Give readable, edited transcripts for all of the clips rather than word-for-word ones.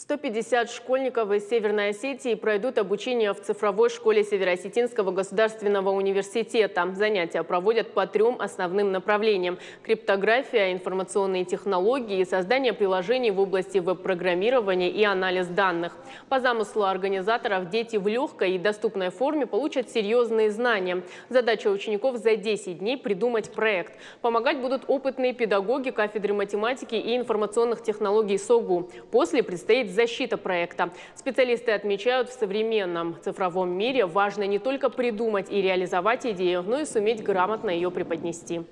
150 школьников из Северной Осетии пройдут обучение в цифровой школе Северо-Осетинского государственного университета. Занятия проводят по 3 основным направлениям – криптография, информационные технологии и создание приложений в области веб-программирования и анализ данных. По замыслу организаторов дети в легкой и доступной форме получат серьезные знания. Задача учеников за 10 дней придумать проект. Помогать будут опытные педагоги кафедры математики и информационных технологий СОГУ. После предстоит защита проекта. Специалисты отмечают, в современном цифровом мире важно не только придумать и реализовать идею, но и суметь грамотно ее преподнести.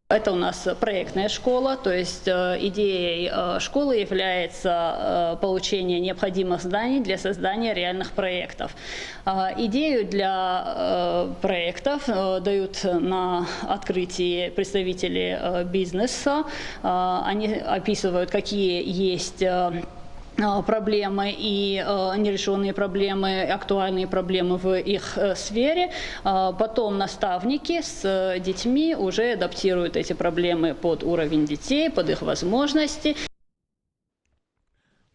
Это у нас проектная школа, то есть идеей школы является получение необходимых знаний для создания реальных проектов. Идею для проектов дают на открытии представители бизнеса. Они описывают, какие есть проблемы и нерешенные проблемы, актуальные проблемы в их сфере. Потом наставники с детьми уже адаптируют эти проблемы под уровень детей, под их возможности.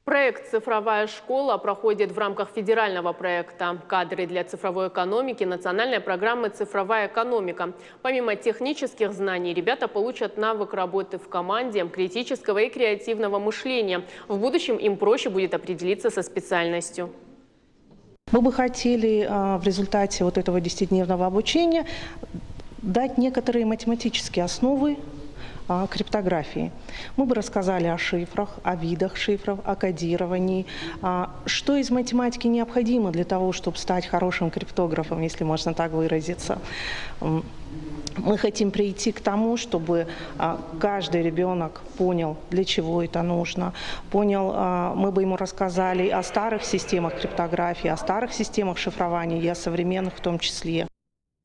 Проект «Цифровая школа» проходит в рамках федерального проекта «Кадры для цифровой экономики» национальной программы «Цифровая экономика». Помимо технических знаний, ребята получат навык работы в команде, критического и креативного мышления. В будущем им проще будет определиться со специальностью. Мы бы хотели в результате вот этого 10-дневного обучения дать некоторые математические основы криптографии. Мы бы рассказали о шифрах, о видах шифров, о кодировании, что из математики необходимо для того, чтобы стать хорошим криптографом, если можно так выразиться. Мы хотим прийти к тому, чтобы каждый ребенок понял, для чего это нужно. Мы бы ему рассказали о старых системах криптографии, о старых системах шифрования и о современных в том числе.